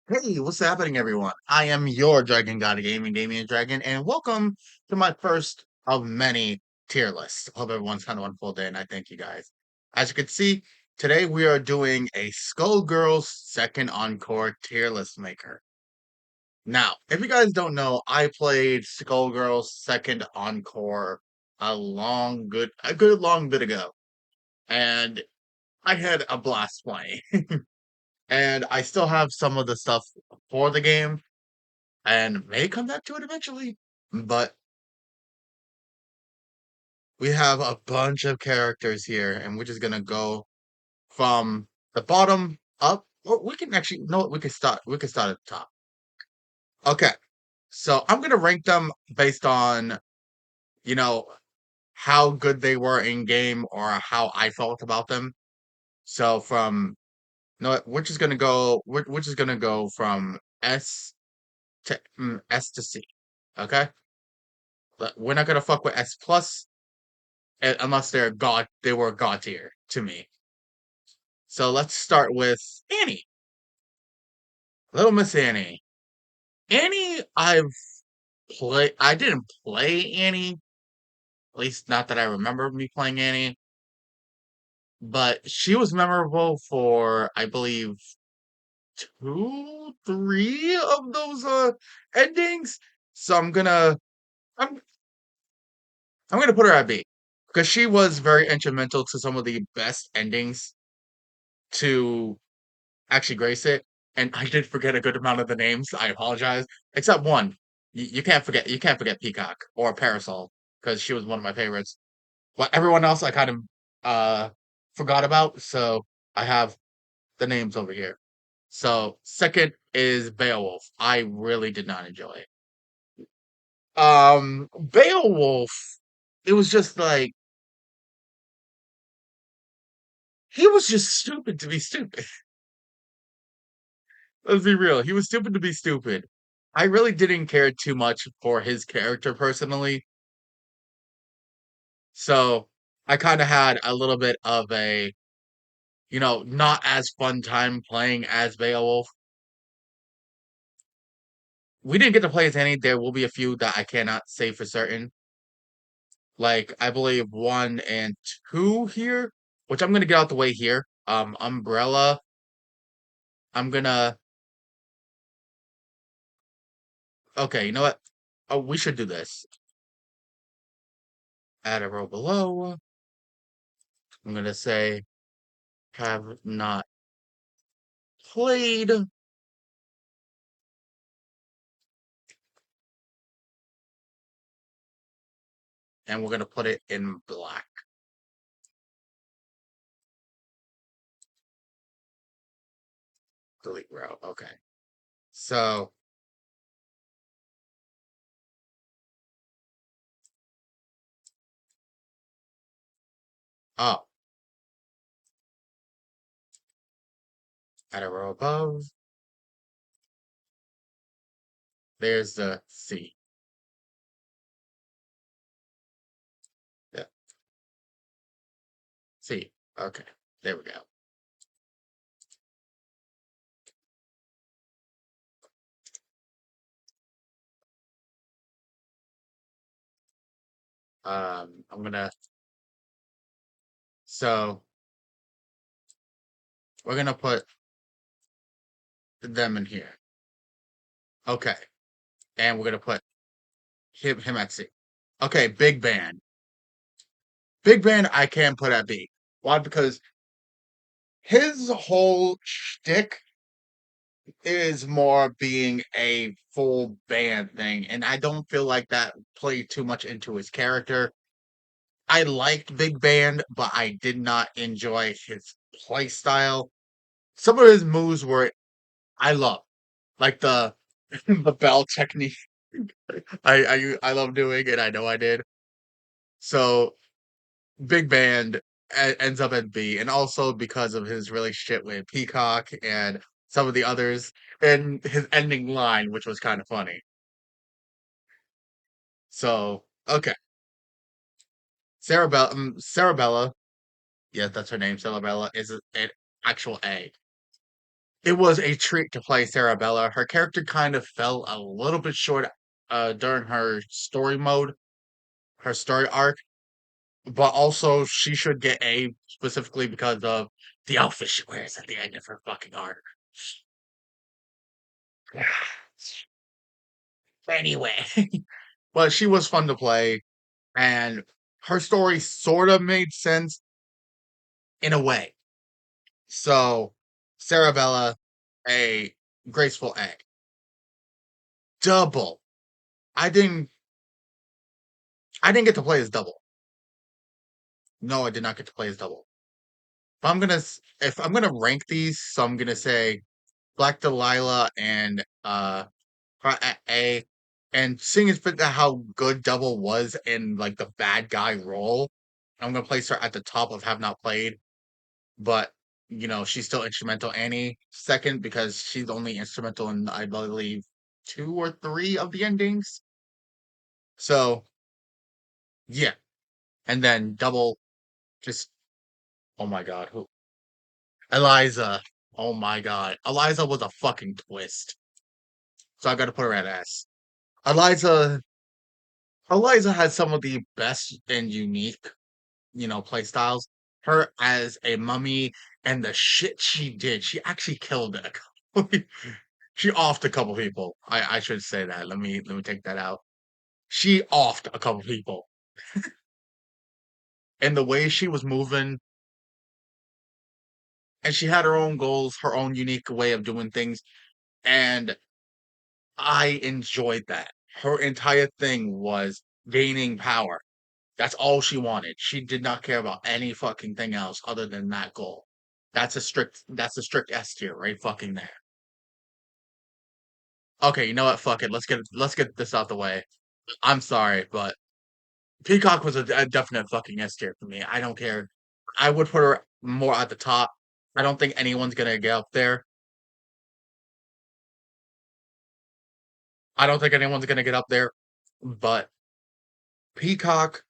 Hey, what's happening, everyone? I am your Dragon God of Gaming, Damien Dragon, and welcome to my first of many tier lists. Hope everyone's kind of one full day, and I thank you guys. As you can see, today we are doing a Skullgirls second Encore tier list maker. Now, if you guys don't know, I played Skullgirls second Encore a good long bit ago, and I had a blast playing. And I still have some of the stuff for the game and may come back to it eventually. But we have a bunch of characters here, and we're just gonna go from the bottom up. Or we can actually know what we can start. We can start at the top. Okay, so I'm gonna rank them based on you know how good they were in game or how I felt about them. So from no, we're just gonna go. We're just gonna go from S to C. Okay, but we're not gonna fuck with S plus unless they were god tier to me. So let's start with Annie, Little Miss Annie. Annie, I didn't play Annie, at least not that I remember me playing Annie, but she was memorable for I believe two, three of those endings. So I'm I'm gonna put her at B because she was very instrumental to some of the best endings to actually grace it. And I did forget a good amount of the names. I apologize, except one. You can't forget. You can't forget Peacock or Parasol because she was one of my favorites. But everyone else I kind of uh forgot about. So I have the names over here. So second is Beowulf. I really did not enjoy it. Beowulf. It was just like he was just stupid to be stupid. Let's be real. He was stupid to be stupid. I really didn't care too much for his character personally. So I kind of had a little bit of not as fun time playing as Beowulf. We didn't get to play as any. There will be a few that I cannot say for certain. Like I believe one and two here, which I'm gonna get out the way here. Umbrella. I'm gonna. Okay, you know what? Oh, we should do this. Add a row below. I'm gonna say have not played, and we're gonna put it in black. Delete row. Okay. So, oh, add a row above. There's the C. Yeah, C. Okay. There we go. I'm gonna. So we're gonna put them in here. Okay, and we're gonna put him at C. Okay, big band. Big band. I can put at B. Why? Because his whole shtick is more being a full band thing, and I don't feel like that played too much into his character. I liked Big Band, but I did not enjoy his play style. Some of his moves were I love, like the the bell technique. I love doing it. I know I did. So Big Band ends up at B, and also because of his relationship with Peacock and some of the others, and his ending line, which was kind of funny. So okay, Sarabella, yeah, that's her name. Sarabella is an actual A. it was a treat to play Sarabella. Her character kind of fell a little bit short during her story mode, her story arc, but also she should get A specifically because of the outfit she wears at the end of her fucking arc. Anyway, but she was fun to play, and her story sort of made sense in a way. So, Sarabella, a graceful egg. Double. I didn't. I didn't get to play as double. No, I did not get to play as double. If I'm gonna rank these, so I'm gonna say Black Delilah and her at A, and seeing as fit that how good Double was in like the bad guy role, I'm gonna place her at the top of have not played, but she's still instrumental. Annie second because she's only instrumental in I believe two or three of the endings. So yeah, and then Double just oh my god, who Eliza. Oh my god. Eliza was a fucking twist. So I gotta put her at S. Eliza Eliza had some of the best and unique, play styles. Her as a mummy and the shit she did, she actually killed a couple she offed a couple people. I should say that. Let me take that out. She offed a couple people. And the way she was moving, and she had her own goals, her own unique way of doing things, and I enjoyed that. Her entire thing was gaining power. That's all she wanted. She did not care about any fucking thing else other than that goal. That's a strict S tier right fucking there. Okay, you know what? Fuck it. Let's get this out the way. I'm sorry, but Peacock was a definite fucking S tier for me. I don't care. I would put her more at the top. I don't think anyone's gonna get up there. I don't think anyone's gonna get up there. But Peacock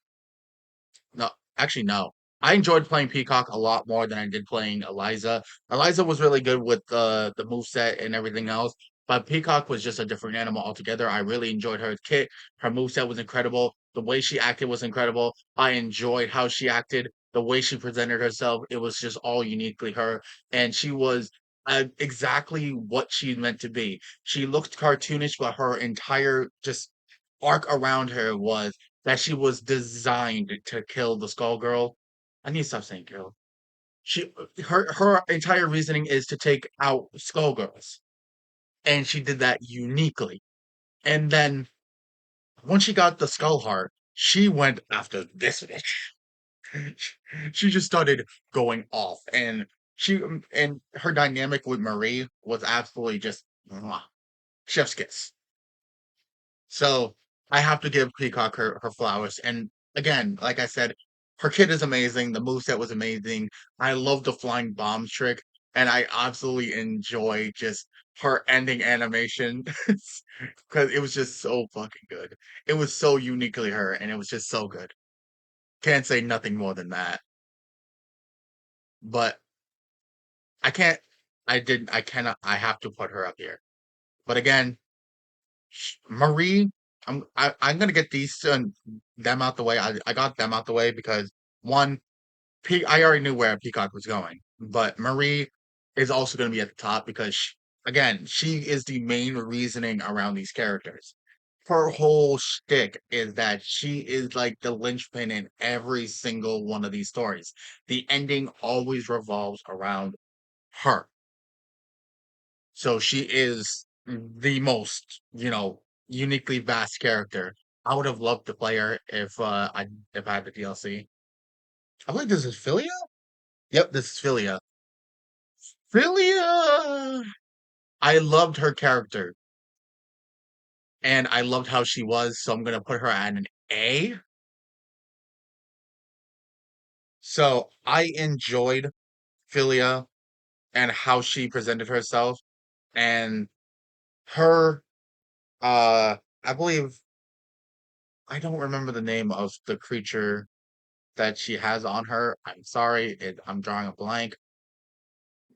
No, actually, no. I enjoyed playing Peacock a lot more than I did playing Eliza. Eliza was really good with the move set and everything else, but Peacock was just a different animal altogether. I really enjoyed her kit. Her move set was incredible. The way she acted was incredible. I enjoyed how she acted, the way she presented herself. It was just all uniquely her, and she was exactly what she meant to be. She looked cartoonish, but her entire just arc around her was that she was designed to kill the Skullgirl. I need to stop saying girl. Her entire reasoning is to take out Skullgirls, and she did that uniquely. And then once she got the Skull Heart, she went after this bitch. She just started going off, and her dynamic with Marie was absolutely just mwah, chef's kiss. So I have to give Peacock her flowers. And again, like I said, her kit is amazing. The moveset was amazing. I love the flying bomb trick, and I absolutely enjoy just her ending animation because it was just so fucking good. It was so uniquely her, and it was just so good. Can't say nothing more than that. But I can't. I didn't. I cannot. I have to put her up here. But again, Marie, I'm gonna get them out the way. I got them out the way because one, I already knew where Peacock was going, but Marie is also gonna be at the top because again, she is the main reasoning around these characters. Her whole shtick is that she is like the linchpin in every single one of these stories. The ending always revolves around her. So she is the most, uniquely vast character. I would have loved to play her if I had the DLC. I believe this is Filia? Yep, this is Filia. Filia! I loved her character and I loved how she was, so I'm gonna put her at an A. So I enjoyed Filia and how she presented herself and her I believe I don't remember the name of the creature that she has on her. I'm sorry, I'm drawing a blank,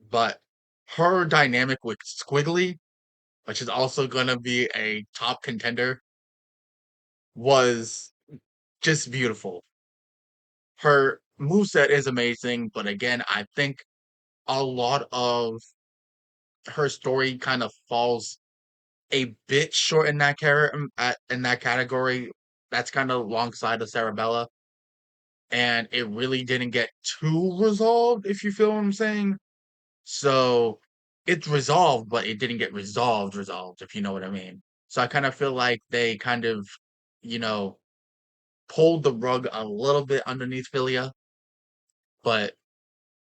but her dynamic with Squigly, which is also gonna be a top contender, was just beautiful. Her moveset is amazing, but again, I think a lot of her story kind of falls a bit short in that in that category. That's kind of alongside of Sarabella, and it really didn't get too resolved, if you feel what I'm saying. So it's resolved, but it didn't get resolved, if you know what I mean. So I kind of feel like they kind of, you know, pulled the rug a little bit underneath Philia, but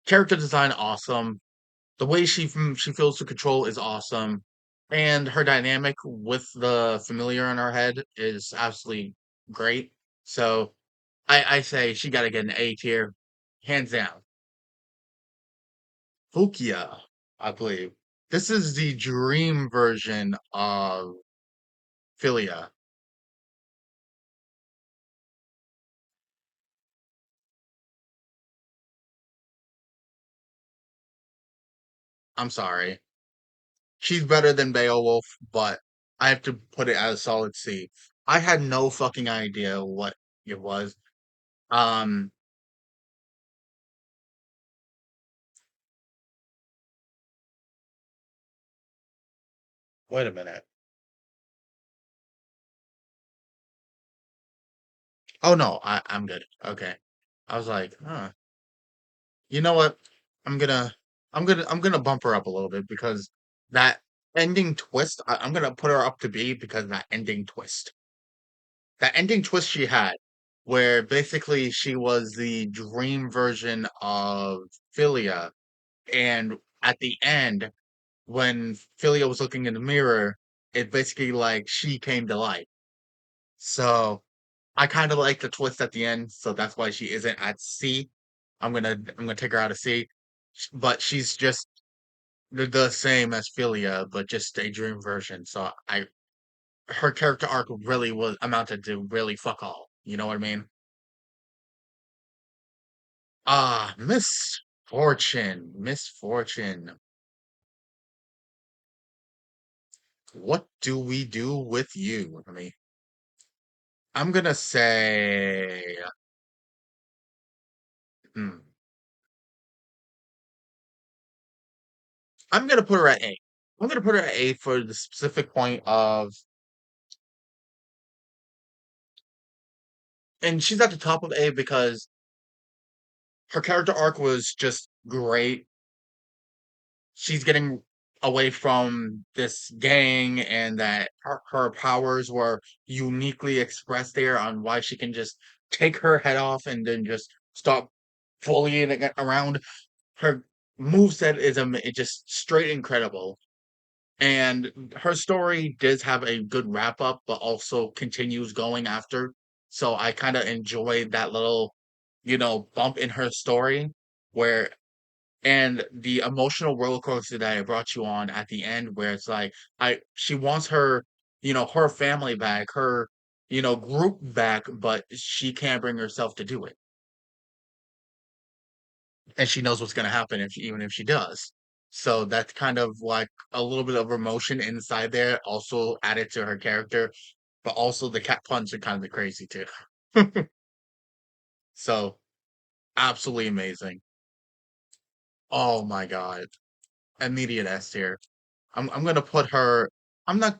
character design awesome. The way she feels to control is awesome, and her dynamic with the familiar in her head is absolutely great. So I say she got to get an A tier, hands down. Fukia, I believe. This is the dream version of Philia. I'm sorry. She's better than Beowulf, but I have to put it at a solid C. I had no fucking idea what it was. Um, Wait a minute. Oh no, I'm good. Okay. I was like, huh. You know what? I'm gonna I'm gonna bump her up a little bit because that ending twist, I'm gonna put her up to B because that ending twist. That ending twist she had, where basically she was the dream version of Philia, and at the end, when Philia was looking in the mirror, it basically like she came to life. So I kind of like the twist at the end, so that's why she isn't at C. I'm gonna take her out of C, but she's just the same as Philia, but just a dream version. So I her character arc really was amounted to really fuck all. You know what I mean? Misfortune. What do we do with you? I mean, I'm gonna say, hmm, I'm gonna put her at A. I'm gonna put her at A for the specific point of, and she's at the top of A because her character arc was just great. She's getting away from this gang, and that her powers were uniquely expressed there on why she can just take her head off and then just stop bullying it around. Her moveset is it just straight incredible. And her story does have a good wrap up, but also continues going after. So I kind of enjoy that little, bump in her story where, and the emotional roller coaster that it brought you on at the end, where it's like, she wants her, her family back, her, group back, but she can't bring herself to do it. And she knows what's going to happen even if she does. So that's kind of like a little bit of emotion inside there, also added to her character, but also the cat puns are kind of crazy too. So absolutely amazing. Oh my god, immediate S tier. I'm gonna put her. I'm not.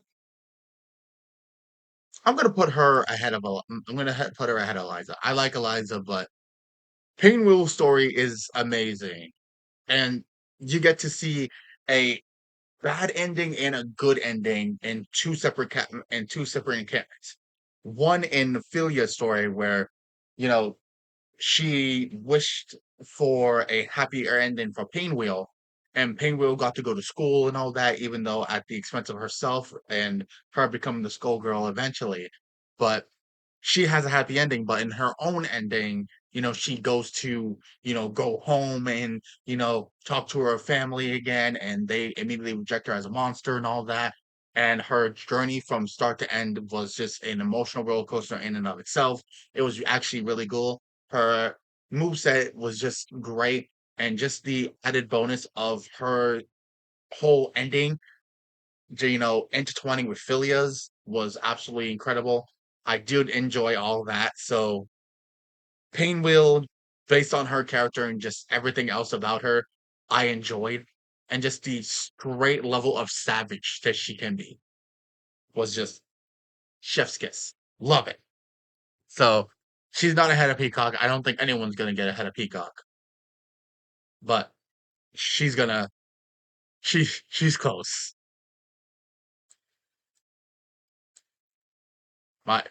I'm gonna put her ahead of. I'm gonna put her ahead of Eliza. I like Eliza, but Pinwheel's story is amazing, and you get to see a bad ending and a good ending in two separate encampments. One in Philia's story where, you know, she wished for a happier ending for Pinwheel, and Pinwheel got to go to school and all that, even though at the expense of herself and her becoming the Skullgirl eventually. But she has a happy ending, but in her own ending, she goes to, go home and, talk to her family again, and they immediately reject her as a monster and all that. And her journey from start to end was just an emotional roller coaster in and of itself. It was actually really cool. Her moveset was just great, and just the added bonus of her whole ending, intertwining with Filia's was absolutely incredible. I did enjoy all that. So Painwheel, based on her character and just everything else about her, I enjoyed. And just the straight level of savage that she can be was just chef's kiss. Love it. So she's not ahead of Peacock. I don't think anyone's gonna get ahead of Peacock, but she's gonna she's close. My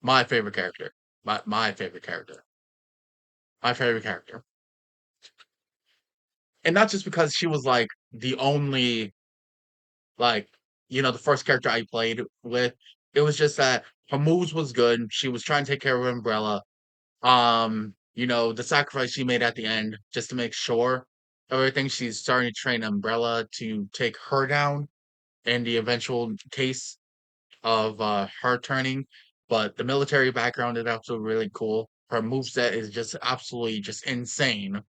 my favorite character. My favorite character. My favorite character. And not just because she was like the only like the first character I played with. It was just that her moves was good. She was trying to take care of Umbrella. The sacrifice she made at the end just to make sure of everything. She's starting to train Umbrella to take her down in the eventual case of her turning. But the military background is also really cool. Her moveset is just absolutely just insane.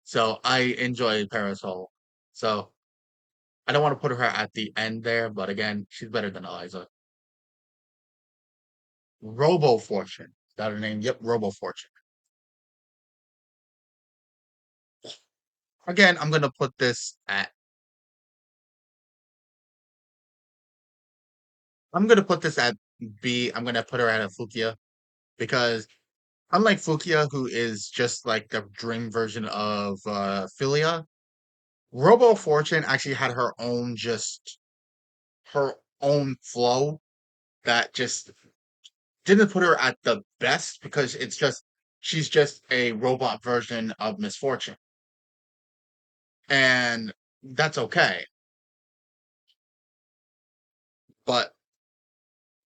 So I enjoy Parasol. So I don't want to put her at the end there, but again, she's better than Eliza. Robo-Fortune. Is that her name? Yep, Robo-Fortune. Again, I'm gonna put this at B. I'm gonna put her at a Fukia because unlike Fukia, who is just like the dream version of Filia, Robo-Fortune actually had her own flow that just didn't put her at the best because she's just a robot version of Misfortune. And that's okay. But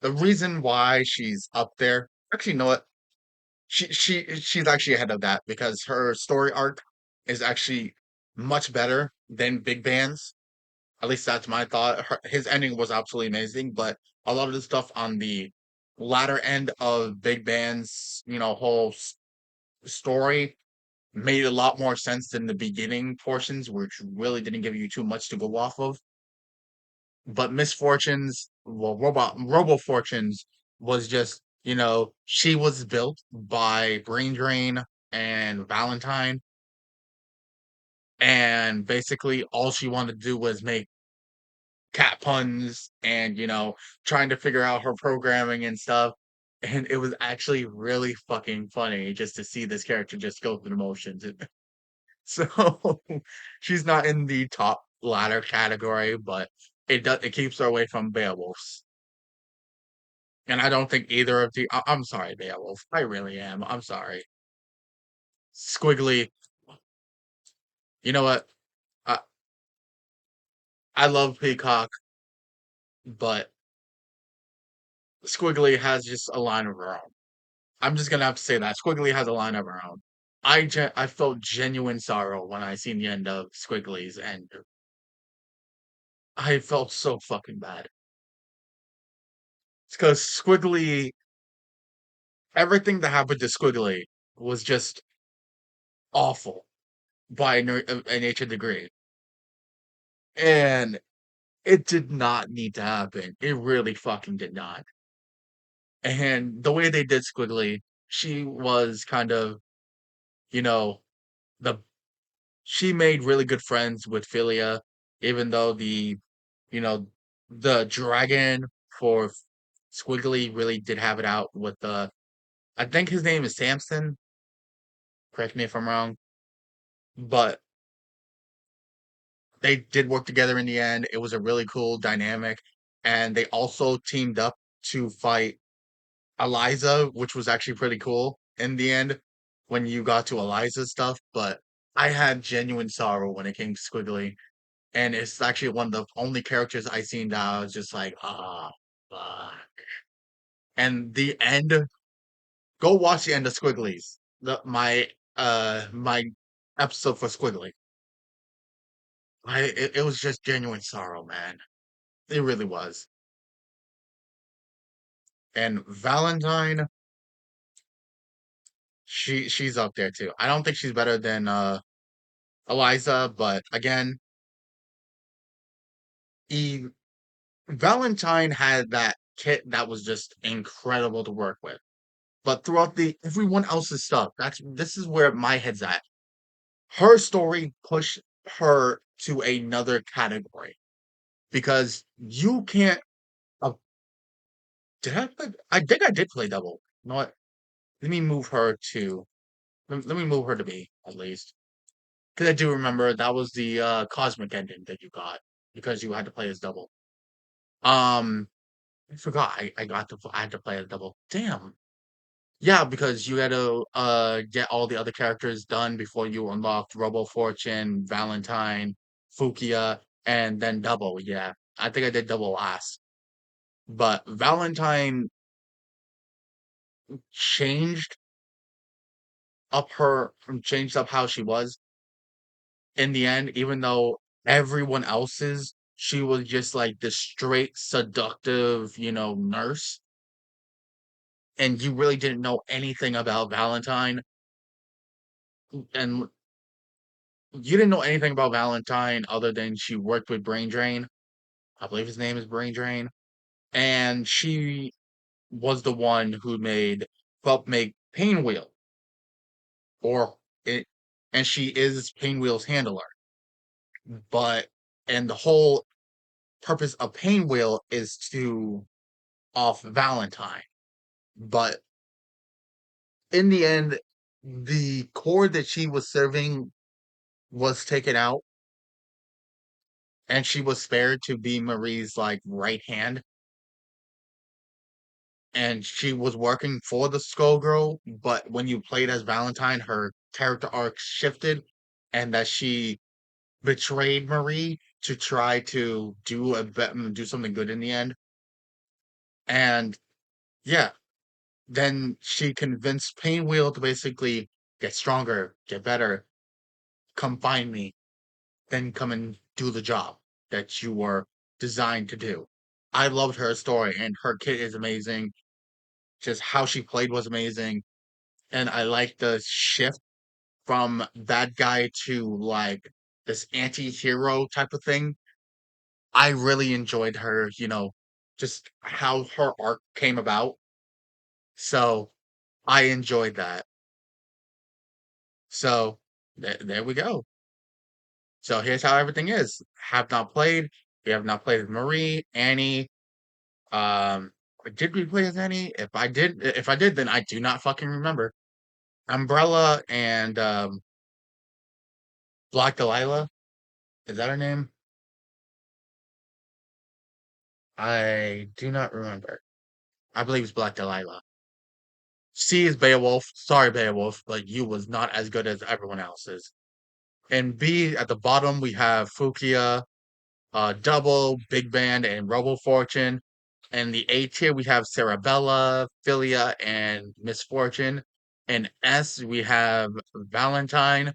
the reason why she's up there, actually, you know what? She's actually ahead of that because her story arc is actually much better than Big Band's. At least that's my thought. His ending was absolutely amazing, but a lot of the stuff on the latter end of Big Band's, whole story made a lot more sense than the beginning portions, which really didn't give you too much to go off of. But Misfortunes, well, Robo Fortunes was just, she was built by Brain Drain and Valentine, and basically all she wanted to do was make cat puns and, trying to figure out her programming and stuff. And it was actually really fucking funny just to see this character just go through the motions. So she's not in the top ladder category, but it keeps her away from Beowulf's. And I don't think either of I'm sorry, Beowulf. I really am. I'm sorry. Squiggly, you know what? I, I love Peacock, but Squiggly has just a line of her own. I'm just gonna have to say that. Squiggly has a line of her own. I felt genuine sorrow when I seen the end of Squiggly's and I felt so fucking bad. It's because Squiggly everything that happened to Squiggly was just awful by a nature degree. And it did not need to happen. It really fucking did not. And the way they did Squiggly, she was kind of, you know, the she made really good friends with Philia, even though you know, the dragon for Squiggly really did have it out with I think his name is Samson. Correct me if I'm wrong, but they did work together in the end. It was a really cool dynamic, and they also teamed up to fight Eliza, which was actually pretty cool in the end when you got to Eliza's stuff. But I had genuine sorrow when it came to Squiggly, and it's actually one of the only characters I seen that I was just like, ah, fuck. And the end, go watch the end of Squigglies. My episode for Squiggly. It was just genuine sorrow, man. It really was. And Valentine, she's up there too. I don't think she's better than Eliza, but again, E Valentine had that kit that was just incredible to work with. But throughout the everyone else's stuff, this is where my head's at. Her story pushed her to another category because you can't. Uh, did I play? I think I did play double. You know what? Let me move her to. Let me move her to B at least because I do remember that was the cosmic ending that you got because you had to play as double. Um, I forgot. I had to play as double. Damn. Yeah, because you had to get all the other characters done before you unlocked Robo-Fortune, Valentine, Fukia, and then double. Yeah, I think I did double last. But Valentine changed changed up how she was in the end, even though everyone else's, she was just like this straight seductive, nurse. And you really didn't know anything about Valentine. And you didn't know anything about Valentine other than she worked with Brain Drain. I believe his name is Brain Drain. And she was the one who helped make Painwheel, or it, and she is Painwheel's handler. But and the whole purpose of Painwheel is to off Valentine. But in the end, the cord that she was serving was taken out, and she was spared to be Marie's like right hand, and she was working for the Skullgirl, but when you played as Valentine, her character arc shifted, and that she betrayed Marie to try to do something good in the end. And yeah, then she convinced Painwheel to basically get stronger, get better, come find me, then come and do the job that you were designed to do. I loved her story, and her kit is amazing. Just how she played was amazing. And I like the shift from bad guy to like this anti-hero type of thing. I really enjoyed her, just how her arc came about. So I enjoyed that. So there we go. So here's how everything is. Have not played. We have not played with Marie, Annie. Um, did we play as Annie? If I did, then I do not fucking remember. Umbrella and Black Delilah. Is that her name? I do not remember. I believe it's Black Delilah. C is Beowulf. Sorry, Beowulf, but you was not as good as everyone else's. And B at the bottom we have Fukia, Double, Big Band, and Robo-Fortune. And the A tier we have Sarabella, Filia, and Misfortune. And S we have Valentine.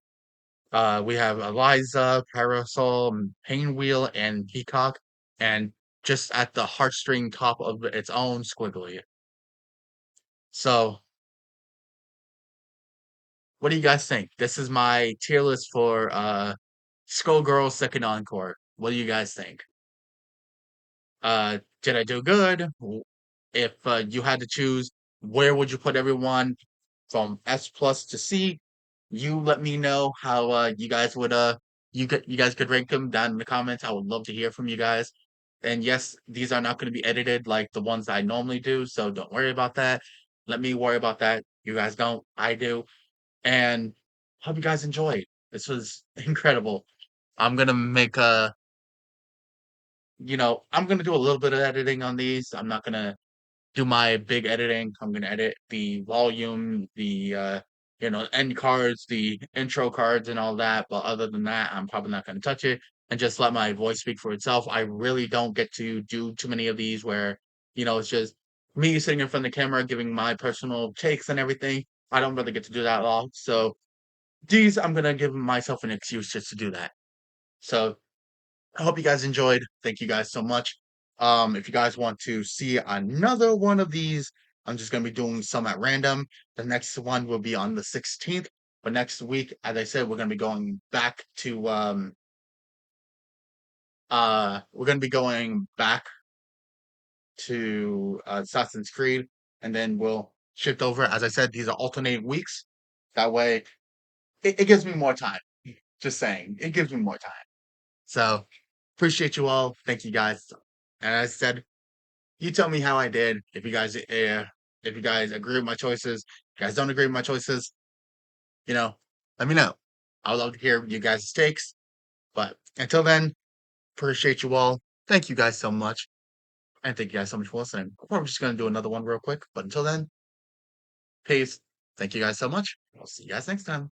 We have Eliza, Parasol, Painwheel, and Peacock. And just at the heartstring top of its own Squigly. So, what do you guys think? This is my tier list for Skullgirls Second Encore. What do you guys think? Did I do good? If you had to choose, where would you put everyone from S plus to C? You let me know how you guys would you guys could rank them down in the comments. I would love to hear from you guys. And yes, these are not going to be edited like the ones I normally do, so don't worry about that. Let me worry about that. You guys don't, I do. And hope you guys enjoyed. This was incredible. I'm gonna make a I'm gonna do a little bit of editing on these. I'm not gonna do my big editing. I'm gonna edit the volume, the end cards, the intro cards, and all that. But other than that, I'm probably not gonna touch it and just let my voice speak for itself. I really don't get to do too many of these where it's just me sitting in front of the camera giving my personal takes and everything. I don't really get to do that a lot. So these, I'm gonna give myself an excuse just to do that. So I hope you guys enjoyed. Thank you guys so much. If you guys want to see another one of these, I'm just gonna be doing some at random. The next one will be on the 16th. But next week, as I said, we're gonna be going back to we're gonna be going back to Assassin's Creed, and then we'll shift over. As I said, these are alternating weeks. That way, it gives me more time. Just saying, it gives me more time. So appreciate you all. Thank you guys. And as I said, you tell me how I did. If you guys agree with my choices, if you guys don't agree with my choices, you know, let me know. I would love to hear you guys' takes. But until then, appreciate you all. Thank you guys so much. And thank you guys so much for listening. I'm probably just gonna do another one real quick. But until then, peace. Thank you guys so much. I'll see you guys next time.